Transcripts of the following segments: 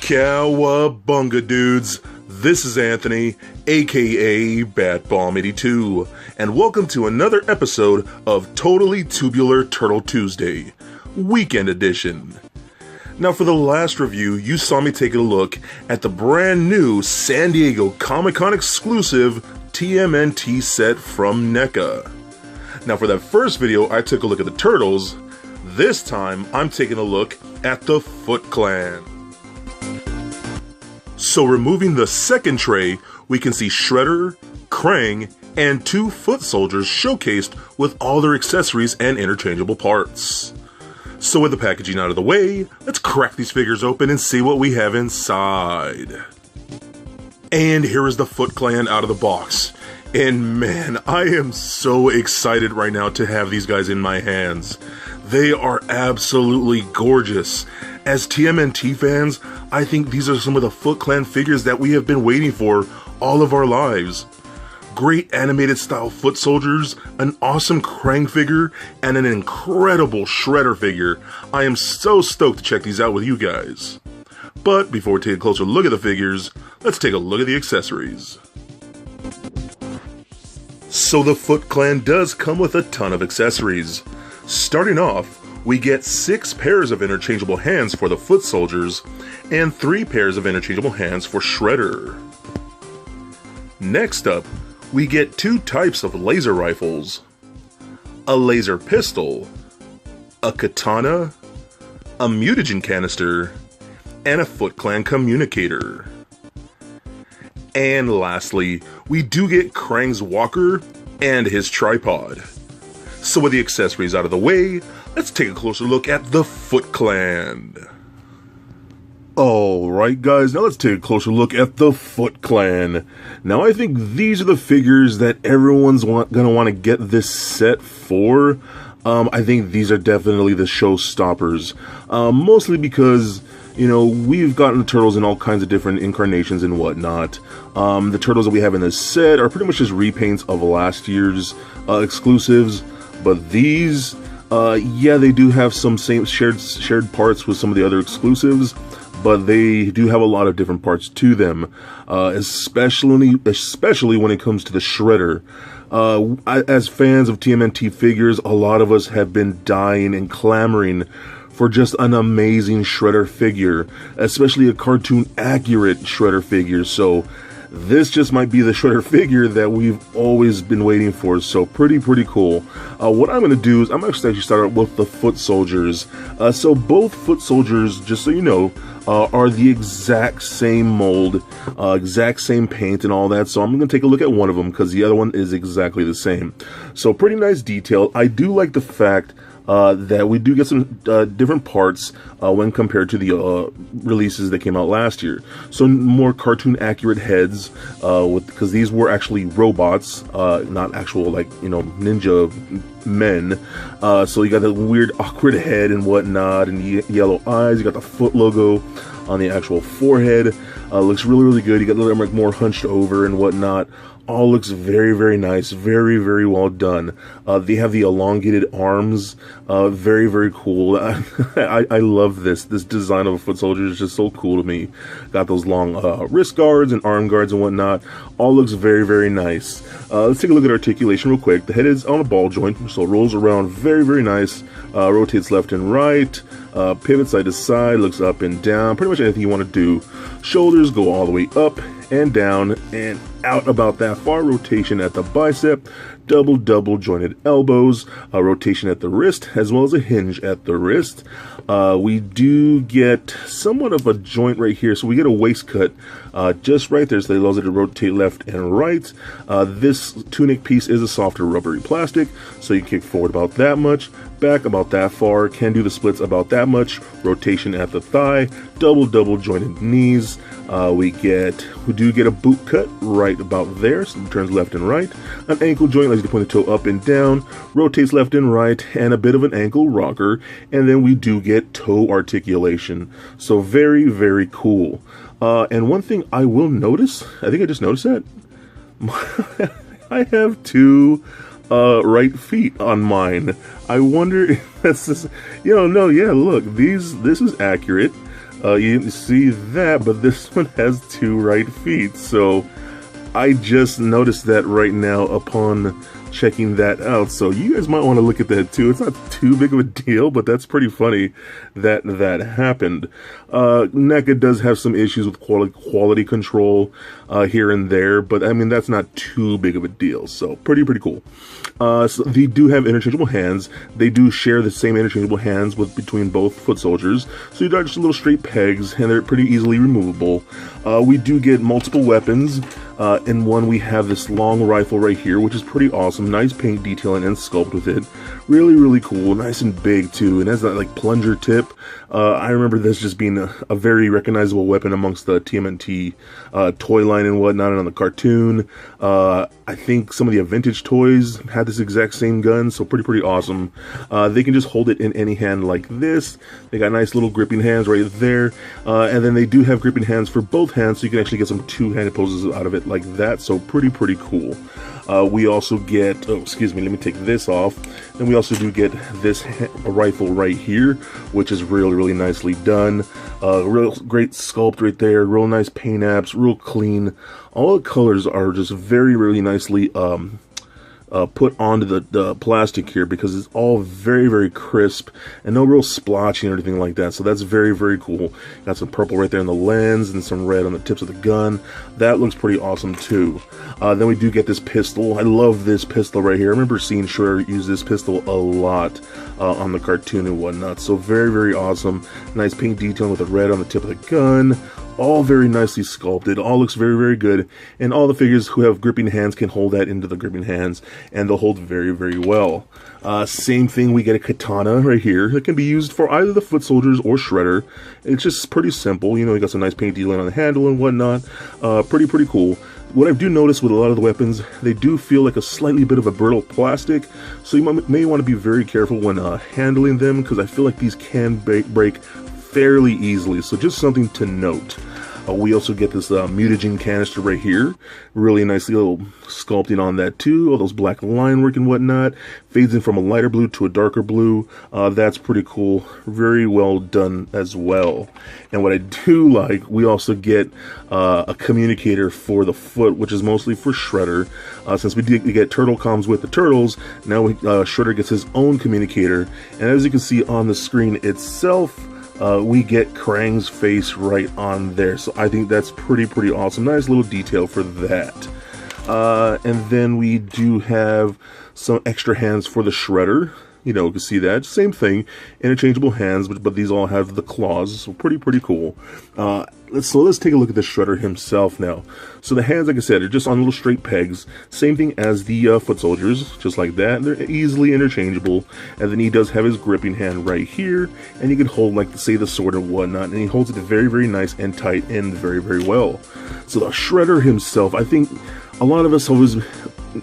Cowabunga dudes, this is Anthony, aka Batbomb82, and welcome to another episode of Totally Tubular Turtle Tuesday, Weekend Edition. Now for the last review, you saw me taking a look at the brand new San Diego Comic-Con exclusive TMNT set from Neca. Now for that first video, I took a look at the Turtles. This time, I'm taking a look at the Foot Clan. So removing the second tray, we can see Shredder, Kraang, and two foot soldiers showcased with all their accessories and interchangeable parts. So with the packaging out of the way, let's crack these figures open and see what we have inside. And here is the Foot Clan out of the box. And man, I am so excited right now to have these guys in my hands. They are absolutely gorgeous. As TMNT fans, I think these are some of the Foot Clan figures that we have been waiting for all of our lives. Great animated style foot soldiers, an awesome Kraang figure, and an incredible Shredder figure. I am so stoked to check these out with you guys. But before we take a closer look at the figures, let's take a look at the accessories. So the Foot Clan does come with a ton of accessories. Starting off, we get 6 pairs of interchangeable hands for the foot soldiers, and 3 pairs of interchangeable hands for Shredder. Next up, we get 2 types of laser rifles, a laser pistol, a katana, a mutagen canister, and a Foot Clan communicator. And lastly, we do get Kraang's walker and his tripod. So with the accessories out of the way, let's take a closer look at the Foot Clan. Alright guys, now let's take a closer look at the Foot Clan. Now I think these are the figures that everyone's gonna want to get this set for. I think these are definitely the showstoppers. Mostly because, you know, we've gotten the Turtles in all kinds of different incarnations and whatnot. The Turtles that we have in this set are pretty much just repaints of last year's exclusives. But these, yeah, they do have some same shared parts with some of the other exclusives, but they do have a lot of different parts to them, especially when it comes to the Shredder. As fans of TMNT figures, a lot of us have been dying and clamoring for just an amazing Shredder figure, especially a cartoon accurate Shredder figure. So this just might be the Shredder figure that we've always been waiting for, so pretty cool. What I'm going to do is I'm actually start out with the foot soldiers. So both foot soldiers, just so you know, are the exact same mold, exact same paint and all that, so I'm going to take a look at one of them because the other one is exactly the same. So pretty nice detail. I do like the fact that we do get some different parts when compared to the releases that came out last year. So more cartoon accurate heads, because these were actually robots, not actual, like, you know, ninja men. So you got the weird awkward head and whatnot, and yellow eyes. You got the foot logo on the actual forehead. Looks really good. You got a little like more hunched over and whatnot. All looks very nice, very well done. They have the elongated arms, very cool. I love this design of a foot soldier is just so cool to me. Got those long wrist guards and arm guards and whatnot. All looks very nice. Let's take a look at articulation real quick. The head is on a ball joint, so it rolls around very nice. Rotates left and right, pivot side to side, looks up and down, pretty much anything you want to do. Shoulders go all the way up and down and out about that far. Rotation at the bicep, double jointed elbows, rotation at the wrist, as well as a hinge at the wrist. We do get somewhat of a joint right here, so we get a waist cut just right there, so it allows it to rotate left and right. This tunic piece is a softer rubbery plastic, so you kick forward about that much, back about that far, can do the splits about that much, rotation at the thigh, double jointed knees. We do get a boot cut right about there, so it turns left and right. An ankle joint allows you to point the toe up and down, rotates left and right, and a bit of an ankle rocker. And then we do get toe articulation. So very cool. And one thing I will notice, I think I just noticed that, I have 2 right feet on mine. I wonder if that's just, no, yeah, look, this is accurate. You didn't see that, but this one has 2 right feet, so I just noticed that right now upon checking that out, so you guys might want to look at that too. It's not too big of a deal, but that's pretty funny that that happened. NECA does have some issues with quality control here and there, but I mean, that's not too big of a deal, so pretty cool. So they do have interchangeable hands. They do share the same interchangeable hands between both foot soldiers, so you are just little straight pegs, and they're pretty easily removable. We do get multiple weapons. In one, we have this long rifle right here, which is pretty awesome. Nice paint detailing and sculpt with it. Really cool. Nice and big too, and has that like plunger tip. I remember this just being a very recognizable weapon amongst the TMNT toy line and whatnot, and on the cartoon. I think some of the vintage toys had this exact same gun, so pretty awesome. They can just hold it in any hand like this. They got nice little gripping hands right there, and then they do have gripping hands for both hands, so you can actually get some two-handed poses out of it like that, so pretty cool. We also get, oh excuse me, let me take this off, and we also do get this rifle right here, which is really nicely done. Real great sculpt right there, real nice paint apps, real clean. All the colors are just really nicely put onto the plastic here, because it's all very crisp and no real splotching or anything like that, so that's very cool. Got some purple right there in the lens and some red on the tips of the gun. That looks pretty awesome too. Then we do get this pistol. I love this pistol right here. I remember seeing Shredder use this pistol a lot on the cartoon and whatnot, so very awesome. Nice paint detailing with the red on the tip of the gun. All very nicely sculpted, all looks very good, and all the figures who have gripping hands can hold that into the gripping hands, and they'll hold very well. Same thing, we get a katana right here that can be used for either the foot soldiers or Shredder. It's just pretty simple, you know, you got some nice paint detailing on the handle and whatnot. Pretty cool. What I do notice with a lot of the weapons, they do feel like a slightly bit of a brittle plastic, so you may want to be very careful when handling them, because I feel like these can break fairly easily, so just something to note. We also get this Mutagen Canister right here. Really nicely little sculpting on that too. All those black line work and whatnot. Fades in from a lighter blue to a darker blue. That's pretty cool. Very well done as well. And what I do like, we also get a communicator for the foot, which is mostly for Shredder. Since we did get turtle comms with the turtles, now Shredder gets his own communicator. And as you can see on the screen itself, we get Kraang's face right on there, so I think that's pretty awesome. Nice little detail for that. And then we do have some extra hands for the Shredder. You know, you can see that. Same thing, interchangeable hands, but these all have the claws, so pretty cool. Let's take a look at the Shredder himself now. So the hands, like I said, are just on little straight pegs. Same thing as the foot soldiers, just like that. They're easily interchangeable. And then he does have his gripping hand right here, and he can hold, like, say, the sword and whatnot. And he holds it very nice and tight and very well. So the Shredder himself, I think a lot of us always...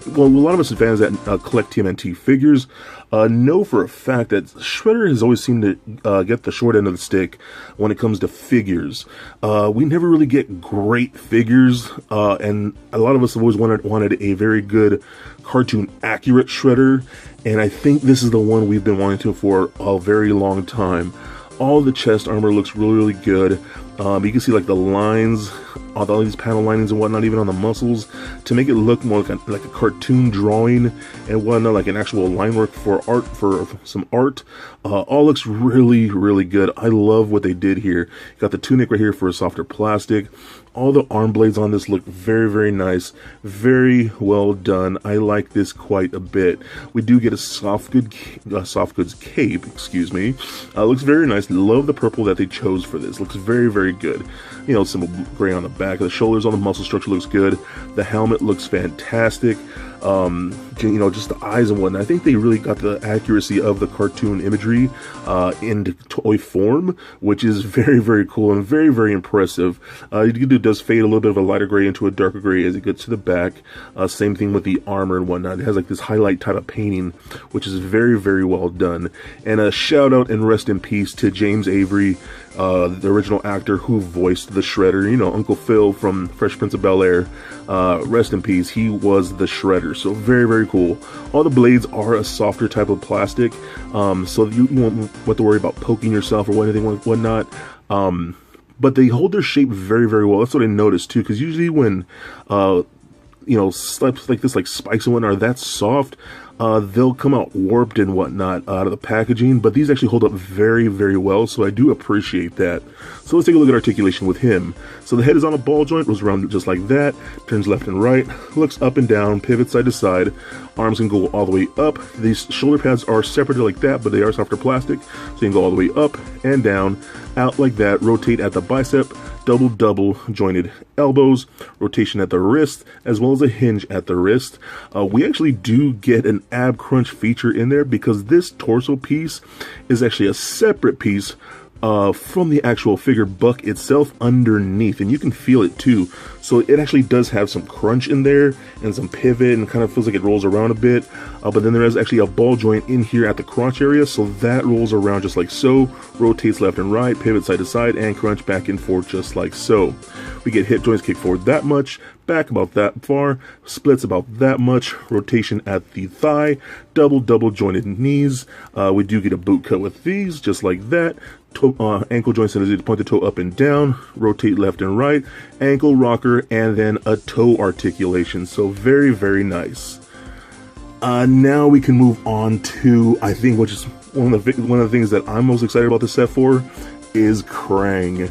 Well, a lot of us fans that collect TMNT figures know for a fact that Shredder has always seemed to get the short end of the stick when it comes to figures. We never really get great figures, and a lot of us have always wanted a very good cartoon accurate Shredder, and I think this is the one we've been wanting to for a very long time. All the chest armor looks really good. You can see like the lines, all these panel linings and whatnot, even on the muscles, to make it look more like a cartoon drawing and whatnot, like an actual line work for some art. All looks really good. I love what they did here. Got the tunic right here for a softer plastic. All the arm blades on this look very nice, very well done. I like this quite a bit. We do get a soft goods cape, excuse me. Looks very nice. Love the purple that they chose for this. Looks very good. You know, some gray on the back. The shoulders on the muscle structure looks good. The helmet looks fantastic. You know, just the eyes and whatnot. I think they really got the accuracy of the cartoon imagery into toy form, which is very cool and very impressive. It does fade a little bit of a lighter gray into a darker gray as it gets to the back. Same thing with the armor and whatnot. It has like this highlight type of painting, which is very well done. And a shout out and rest in peace to James Avery, the original actor who voiced the Shredder. You know, Uncle Phil from Fresh Prince of Bel-Air. Rest in peace. He was the Shredder. So very cool. All the blades are a softer type of plastic, so you won't have to worry about poking yourself or anything like whatnot. but they hold their shape very, very well. That's what I noticed too, because usually when you know, stuff like this, like spikes and whatnot, are that soft, they'll come out warped and whatnot out of the packaging, but these actually hold up very, very well, so I do appreciate that. So let's take a look at articulation with him. So the head is on a ball joint, goes around just like that, turns left and right, looks up and down, pivots side to side, arms can go all the way up. These shoulder pads are separated like that, but they are softer plastic, so you can go all the way up and down, out like that, rotate at the bicep, double jointed elbows, rotation at the wrist, as well as a hinge at the wrist. We actually do get an ab crunch feature in there because this torso piece is actually a separate piece from the actual figure buck itself underneath, and you can feel it too. So it actually does have some crunch in there and some pivot, and kind of feels like it rolls around a bit, but then there is actually a ball joint in here at the crotch area, so that rolls around just like so, rotates left and right, pivot side to side, and crunch back and forth just like so. We get hip joints kick forward that much, back about that far, splits about that much, rotation at the thigh, double jointed knees. We do get a boot cut with these just like that. Ankle joints and point the toe up and down, rotate left and right, ankle rocker, and then a toe articulation. So very, very nice. Now we can move on to, I think, which is one of the things that I'm most excited about this set for, is Kraang.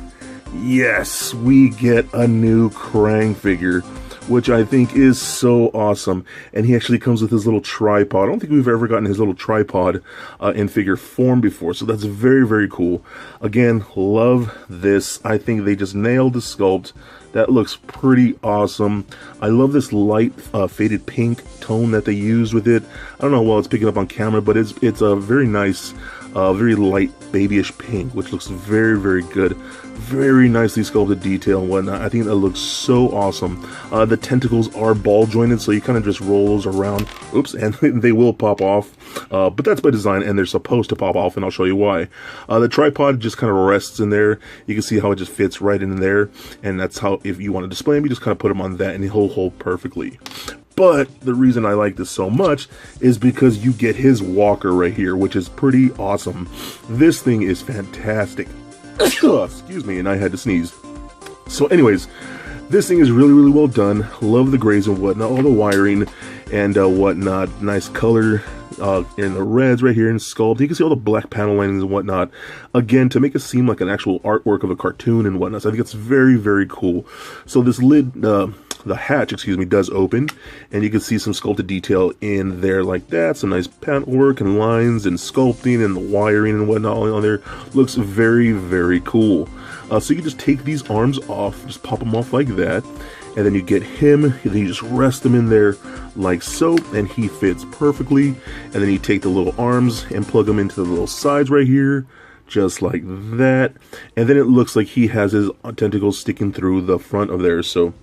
Yes, we get a new Kraang figure, which I think is so awesome. And he actually comes with his little tripod. I don't think we've ever gotten his little tripod in figure form before, so that's very, very cool. Again, love this. I think they just nailed the sculpt. That looks pretty awesome. I love this light faded pink tone that they used with it. I don't know how well it's picking up on camera, but it's a very nice, very light babyish pink, which looks very, very good. Very nicely sculpted detail and whatnot. I think that looks so awesome. The tentacles are ball jointed, so you kind of just roll those around. Oops, and they will pop off. But that's by design, and they're supposed to pop off, and I'll show you why. The tripod just kind of rests in there. You can see how it just fits right in there, and that's how, if you want to display them, you just kind of put them on that, and he'll hold perfectly. But the reason I like this so much is because you get his walker right here, which is pretty awesome. This thing is fantastic. Excuse me, and I had to sneeze. So anyways, this thing is really, really well done. Love the grays and whatnot, all the wiring and whatnot. Nice color in the reds right here in sculpt. You can see all the black panel linings and whatnot. Again, to make it seem like an actual artwork of a cartoon and whatnot. So I think it's very, very cool. So this lid, the hatch, excuse me, does open, and you can see some sculpted detail in there like that. Some nice panel work and lines and sculpting and the wiring and whatnot on there. Looks very, very cool. So you can just take these arms off, just pop them off like that, and then you get him, and then you just rest them in there like so, and he fits perfectly. And then you take the little arms and plug them into the little sides right here, just like that. And then it looks like he has his tentacles sticking through the front of there, so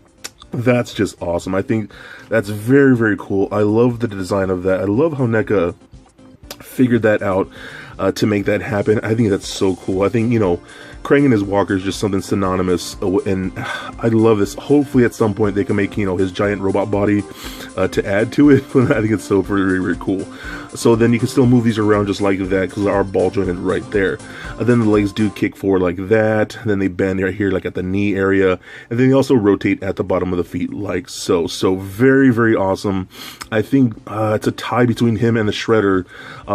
that's just awesome. I think that's very, very cool. I love the design of that. I love how NECA figured that out to make that happen. I think that's so cool. I think, you know, Kraang and his walker is just something synonymous, and I love this. Hopefully at some point they can make, you know, his giant robot body to add to it. I think it's so very, very cool. So then you can still move these around just like that because they are ball jointed right there. Then the legs do kick forward like that, and then they bend right here like at the knee area, and then they also rotate at the bottom of the feet like so. So very, very awesome. I think it's a tie between him and the Shredder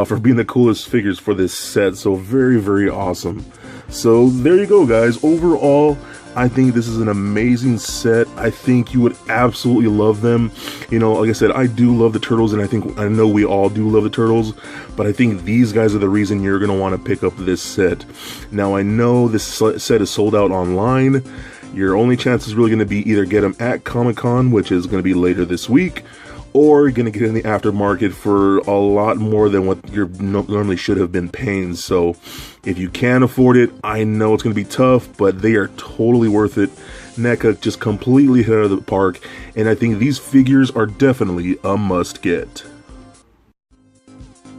for being the coolest figures for this set. So very, very awesome. So there you go, guys. Overall, I think this is an amazing set. I think you would absolutely love them. You know, like I said, I do love the Turtles, and I know we all do love the Turtles, but I think these guys are the reason you're going to want to pick up this set. Now, I know this set is sold out online. Your only chance is really going to be either get them at Comic-Con, which is going to be later this week, or you're going to get in the aftermarket for a lot more than what you normally should have been paying. So if you can afford it, I know it's going to be tough, but they are totally worth it. NECA just completely hit out of the park, and I think these figures are definitely a must get.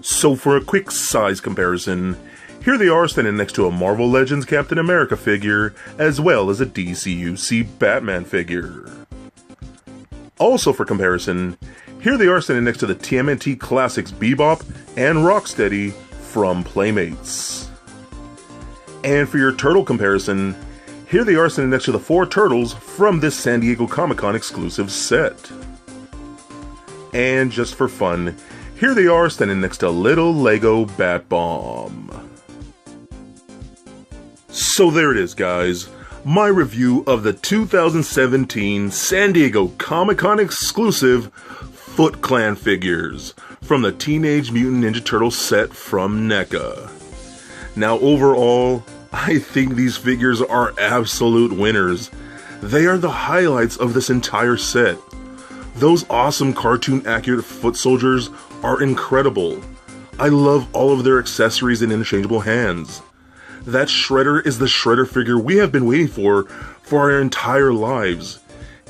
So for a quick size comparison, here they are standing next to a Marvel Legends Captain America figure, as well as a DCUC Batman figure. Also for comparison, here they are standing next to the TMNT Classics Bebop and Rocksteady from Playmates. And for your Turtle comparison, Here they are sitting next to the 4 turtles from this San Diego Comic-Con exclusive set. And just for fun, here they are standing next to little Lego Bat Bomb. So there it is, guys. My review of the 2017 San Diego Comic-Con exclusive Foot Clan figures from the Teenage Mutant Ninja Turtles set from NECA. Now overall, I think these figures are absolute winners. They are the highlights of this entire set. Those awesome cartoon accurate foot soldiers are incredible. I love all of their accessories and interchangeable hands. That Shredder is the Shredder figure we have been waiting for our entire lives.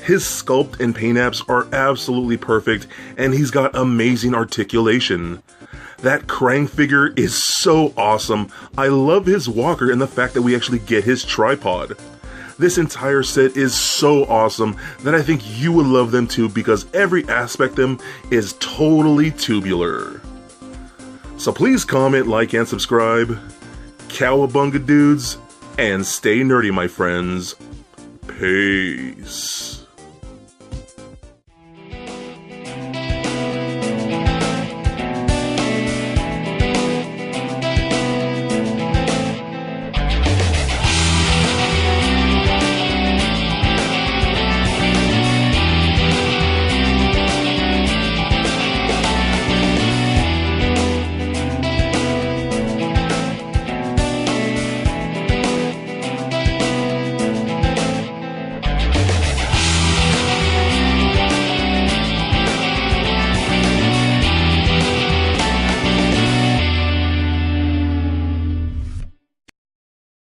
His sculpt and paint apps are absolutely perfect, and he's got amazing articulation. That Kraang Figure is so awesome. I love his walker and the fact that we actually get his tripod. This entire set is so awesome that I think you would love them too, because every aspect of them is totally tubular. So please comment, like, and subscribe. Cowabunga dudes, and stay nerdy, my friends. Peace.